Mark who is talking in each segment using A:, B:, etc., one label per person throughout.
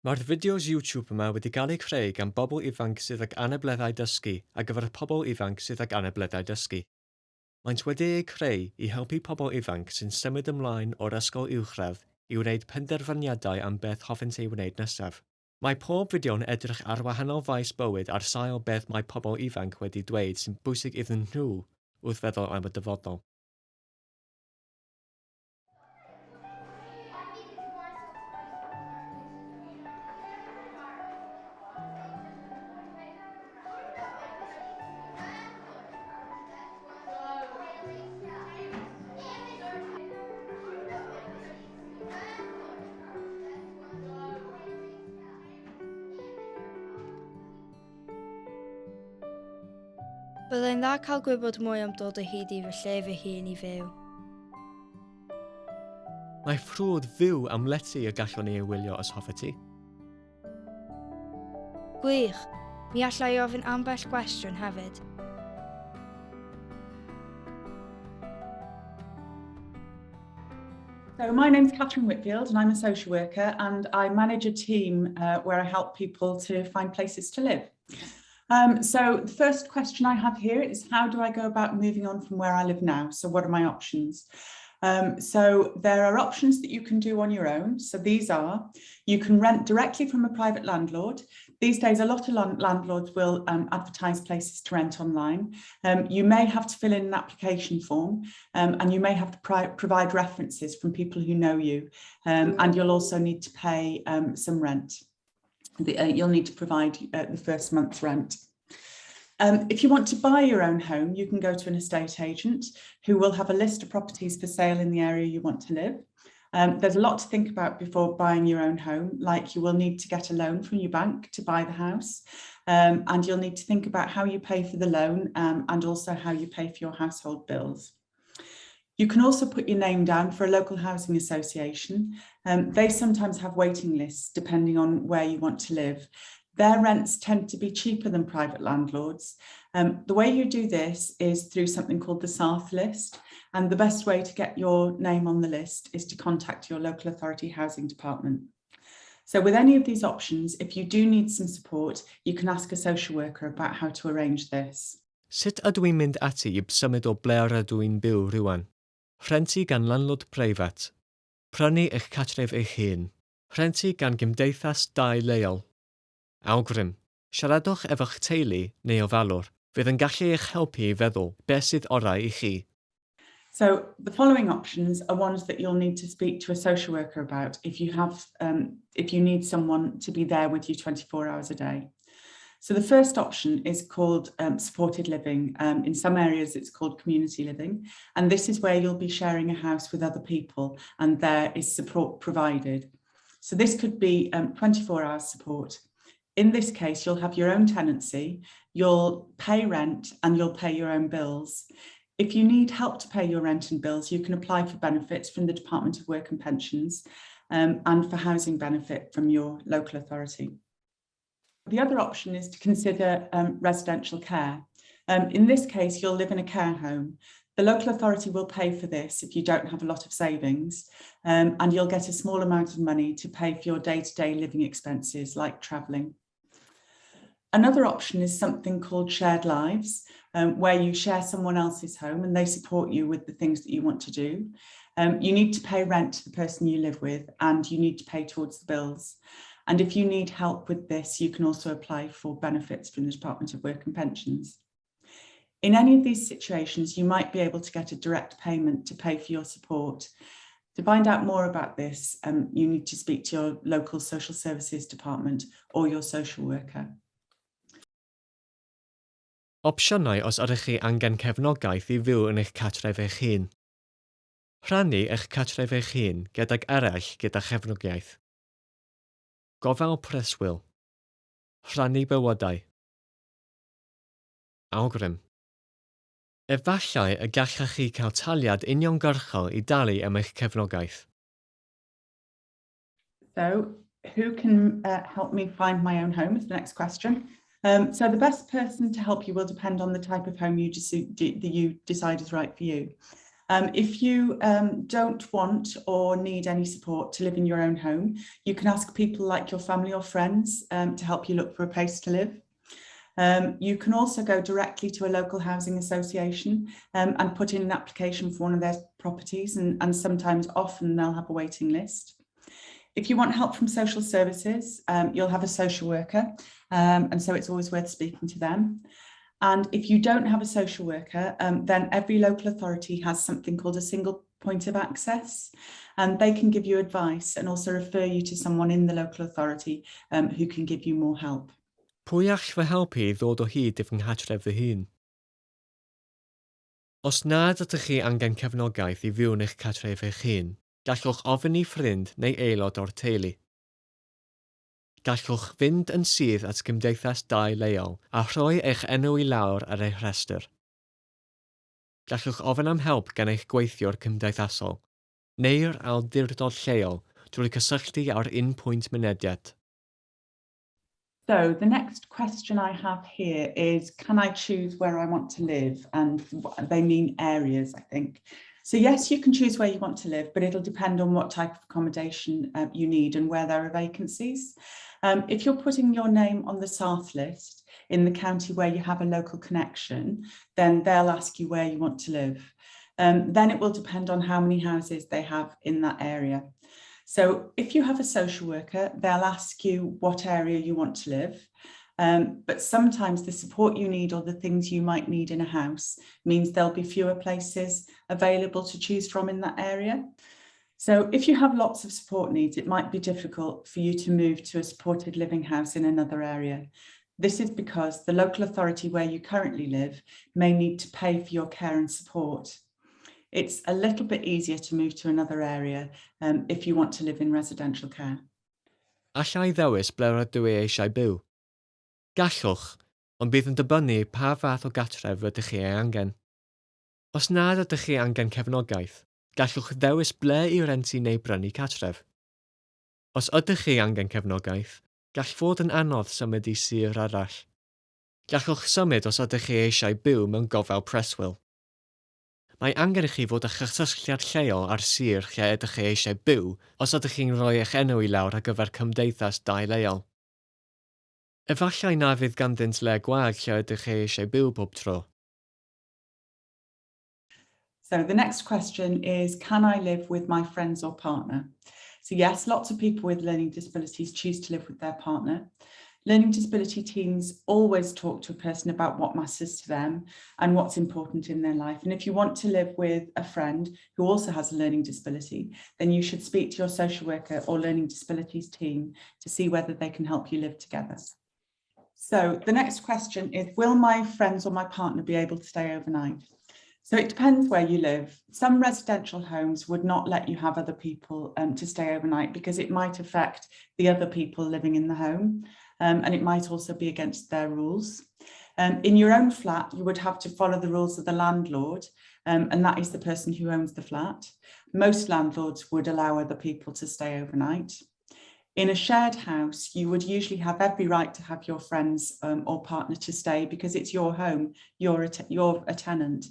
A: Mae'r fideos YouTube yma wedi cael eu creu gan bobl ifanc sydd ag anableddau dysgu a gyfer y pobl ifanc sydd ag anableddau dysgu. Maent wedi eu creu i helpu pobl ifanc sy'n symud ymlaen o'r ysgol uwchradd i wneud penderfyniadau am beth hoffent ei wneud nesaf. Mae pob fideo'n edrych ar wahanol faes bywyd ar sail beth mae pobl ifanc wedi dweud sy'n bwysig iddyn nhw wrth feddwl am y dyfodol.
B: Byddai'n dda cael gwybod mwy am dod o hyd i fy lle fy hun i fyw.
A: Mae ffrwd fyw am lety y gallwn ni ei wylio os hoffet ti.
B: Gwych, mi allai ofyn ambell gwestiwn hefyd.
C: So my name's Catherine Whitfield and I'm a social worker and I manage a team where I help people to find places to live. So the first question I have here is, how do I go about moving on from where I live now? So what are my options? So there are options that you can do on your own. So these are, you can rent directly from a private landlord. These days, a lot of landlords will advertise places to rent online. You may have to fill in an application form and you may have to provide references from people who know you. And you'll also need to pay some rent. You'll need to provide the first month's rent. If you want to buy your own home, you can go to an estate agent who will have a list of properties for sale in the area you want to live. There's a lot to think about before buying your own home, like you will need to get a loan from your bank to buy the house, and you'll need to think about how you pay for the loan and also how you pay for your household bills. You can also put your name down for a local housing association. They sometimes have waiting lists depending on where you want to live. Their rents tend to be cheaper than private landlords. The way you do this is through something called the SARTH list. And the best way to get your name on the list is to contact your local authority housing department. So with any of these options, if you do need some support, you can ask a social worker about how to arrange this.
A: Sut ydw i'n mynd ati i symud o ble ydw i'n byw rwan? Rhentu gan landlord preifat. Prynu eich cartref eich hun. Rhentu gan gymdeithasau leol. Awgrym. Siaradwch efo'ch teulu neu ofalwr. Fydd yn gallu eich helpu i feddwl beth sydd orau i chi.
C: So the following options are ones that you'll need to speak to a social worker about if you need someone to be there with you 24 hours a day. So the first option is called supported living. In some areas it's called community living, and this is where you'll be sharing a house with other people and there is support provided. So this could be 24 hours support. In this case, you'll have your own tenancy, you'll pay rent and you'll pay your own bills. If you need help to pay your rent and bills, you can apply for benefits from the Department of Work and Pensions and for housing benefit from your local authority. The other option is to consider residential care. In this case, you'll live in a care home. The local authority will pay for this if you don't have a lot of savings, and you'll get a small amount of money to pay for your day-to-day living expenses like travelling. Another option is something called shared lives, where you share someone else's home and they support you with the things that you want to do. You need to pay rent to the person you live with and you need to pay towards the bills. And if you need help with this, you can also apply for benefits from the Department of Work and Pensions. In any of these situations, you might be able to get a direct payment to pay for your support. To find out more about this, you need to speak to your local social services department or your social worker.
A: Opsiynau os ydych chi angen cefnogaeth i fyw yn eich cartref eich hun. Rhannu eich cartref eich hun gydag eraill gyda chefnogaeth. Gofal preswyl. Rhannu bywydau. Awgrym. Efallai y gallech chi cael taliad uniongyrchol i dalu am eich cefnogaeth.
C: So, who can help me find my own home is the next question. So the best person to help you will depend on the type of home you decide is right for you. If you don't want or need any support to live in your own home, you can ask people like your family or friends to help you look for a place to live. You can also go directly to a local housing association and put in an application for one of their properties, and sometimes often they'll have a waiting list. If you want help from social services, you'll have a social worker, and so it's always worth speaking to them. And if you don't have a social worker, then every local authority has something called a single point of access, and they can give you advice and also refer you to someone in the local authority who can give you more help.
A: Pwy all fy helpu i ddod o hyd i fy nghartref fy hun? Os nad ydych chi angen cefnogaeth i fyw yn eich cartref eich hun, gallwch ofyn i ffrind neu aelod o'r teulu. Gallwch fynd yn syth at gymdeithasau leol a rhoi eich enw i lawr ar eich rhestr. Gallwch ofyn am help gan eich gweithiwr cymdeithasol neu'r awdurdod lleol drwy cysylltu ar un-pwynt mynediad.
C: So the next question I have here is, can I choose where I want to live? And they mean areas, I think. So yes, you can choose where you want to live, but it'll depend on what type of accommodation you need and where there are vacancies. If you're putting your name on the South list in the county where you have a local connection, then they'll ask you where you want to live. Then it will depend on how many houses they have in that area. So if you have a social worker, they'll ask you what area you want to live. But sometimes the support you need or the things you might need in a house means there'll be fewer places available to choose from in that area. So if you have lots of support needs, it might be difficult for you to move to a supported living house in another area. This is because the local authority where you currently live may need to pay for your care and support. It's a little bit easier to move to another area if you want to live in residential care.
A: Allai ddewis ble rydw i eisiau byw? Gallwch, ond bydd yn dibynnu pa fath o gartref ydych chi ei angen. Os nad ydych chi angen cefnogaeth, gallwch ddewis ble i rentu neu brynu cartref. Os ydych chi angen cefnogaeth, gall fod yn anodd symud i sir arall. Gallwch symud os ydych chi eisiau byw mewn gofal preswyl. Mae angen i chi fod â chysylltiad lleol ar sir lle ydych chi eisiau byw os ydych chi'n rhoi eich enw i lawr ar gyfer cymdeithasau leol. Efallai na fydd ganddynt le gwag lle ydych chi eisiau byw bob tro.
C: So the next question is, can I live with my friends or partner? So yes, lots of people with learning disabilities choose to live with their partner. Learning disability teams always talk to a person about what matters to them and what's important in their life. And if you want to live with a friend who also has a learning disability, then you should speak to your social worker or learning disabilities team to see whether they can help you live together. So the next question is, will my friends or my partner be able to stay overnight? So it depends where you live. Some residential homes would not let you have other people to stay overnight because it might affect the other people living in the home. And it might also be against their rules. In your own flat, you would have to follow the rules of the landlord, and that is the person who owns the flat. Most landlords would allow other people to stay overnight. In a shared house, you would usually have every right to have your friends or partner to stay because it's your home, you're a tenant.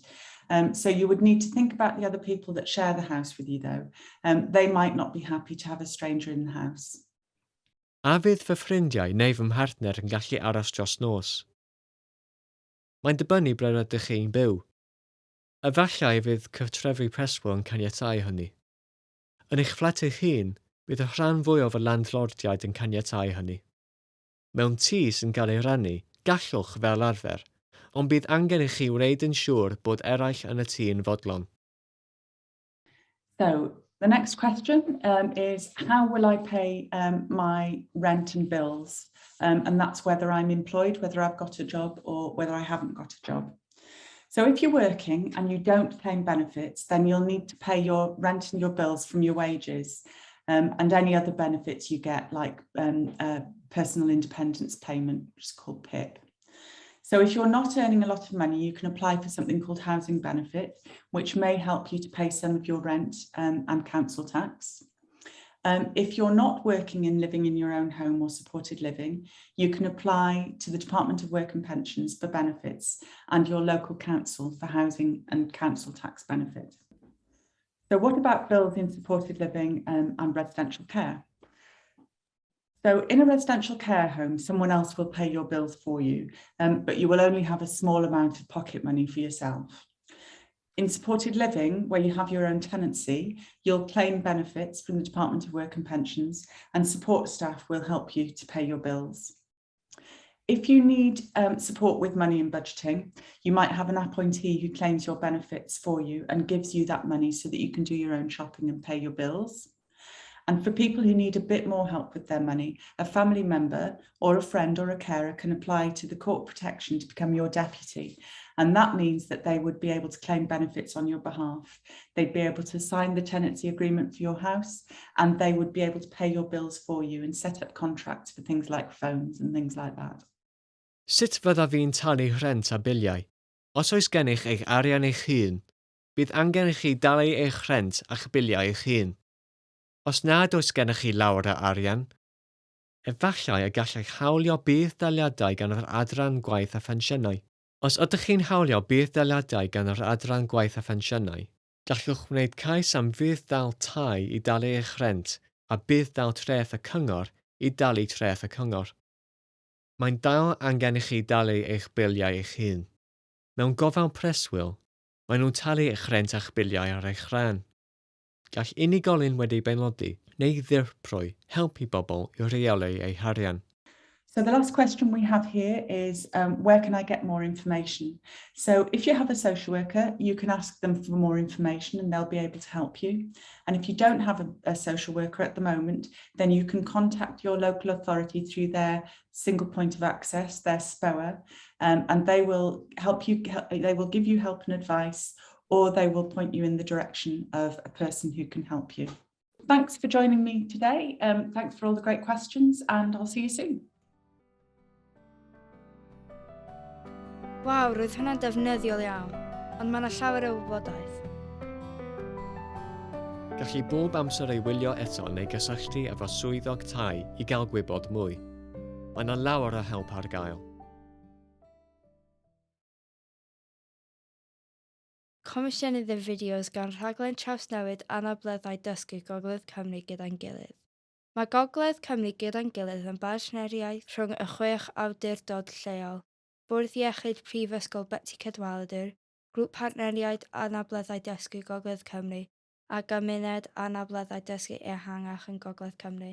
C: So you would need to think about the other people that share the house with you though. They might not be happy to have a stranger in the house.
A: A fydd fy ffrindiau neu fy mhartner yn gallu aros dros nos? Mae'n dibynnu ble rydych chi'n byw. Efallai fydd cytrefi preswyl yn caniatáu hynny. Yn eich fflat eich hun, bydd y rhan fwyaf o landlordiaid yn caniatáu hynny. Mewn tŷ sy'n cael ei rannu, gallwch fel arfer, ond bydd angen i chi wneud yn siŵr bod eraill yn y tŷ yn fodlon.
C: So the next question is, how will I pay my rent and bills? And that's whether I'm employed, whether I've got a job or whether I haven't got a job. So if you're working and you don't claim benefits, then you'll need to pay your rent and your bills from your wages and any other benefits you get, like personal independence payment, which is called PIP. So if you're not earning a lot of money, you can apply for something called housing benefit, which may help you to pay some of your rent and council tax. If you're not working and living in your own home or supported living, you can apply to the Department of Work and Pensions for benefits and your local council for housing and council tax benefit. So what about bills in supported living and residential care? So in a residential care home, someone else will pay your bills for you, but you will only have a small amount of pocket money for yourself. In supported living, where you have your own tenancy, you'll claim benefits from the Department of Work and Pensions, and support staff will help you to pay your bills. If you need support with money and budgeting, you might have an appointee who claims your benefits for you and gives you that money so that you can do your own shopping and pay your bills. And for people who need a bit more help with their money, a family member or a friend or a carer can apply to the court protection to become your deputy. And that means that they would be able to claim benefits on your behalf. They'd be able to sign the tenancy agreement for your house, and they would be able to pay your bills for you and set up contracts for things like phones and things like that.
A: Sut fydda fi'n talu rhent a biliau? Os oes gennych eich arian eich hun, bydd angen i chi dalu eich rhent a'ch biliau eich hun. Os nad oes gennych chi lawer o arian, efallai y gallech hawlio bydd daliadau gan yr adran gwaith a phensiynnau. Os ydych chi'n hawlio bydd daliadau gan yr adran gwaith a phensiynnau, gallwch wneud cais am fydd dal tai i dalu eich rhent a bydd dal treth y cyngor i dalu treth y cyngor. Mae'n dal angen i chi dalu eich biliau eich hun. Mewn gofal preswyl, maen nhw'n talu eich rhent a'ch biliau ar eich rhan. Gall unigolyn wedi'i benodi neu ddirprwy helpu bobl i reoli eu harian.
C: So the last question we have here is, where can I get more information? So if you have a social worker, you can ask them for more information and they'll be able to help you. And if you don't have a social worker at the moment, then you can contact your local authority through their single point of access, their SPOA, and they will help you, they will give you help and advice, or they will point you in the direction of a person who can help you. Thanks for joining me today. Thanks for all the great questions, and I'll see you soon.
B: Waw, roedd hwnna'n defnyddiol iawn, ond mae yna llawer o wybodaeth.
A: Gallu bob amser ei wylio eto neu gysylltu efo swyddog tai i gael gwybod mwy. Mae yna lawer o help ar gael.
B: Comisiynydd y fideos gan rhaglen trawsnewid anableddau dysgu Gogledd Cymru Gyda'n gilydd. Mae Gogledd Cymru Gyda'n gilydd yn bartneriaeth rhwng y 6 awdurdod lleol, Bwrdd Iechyd Prifysgol Beti Cadwaladr, Grŵp Partneriaid Anableddau Dysgu Gogledd Cymru a Gymuned Anableddau Dysgu Ehangach yn Gogledd Cymru.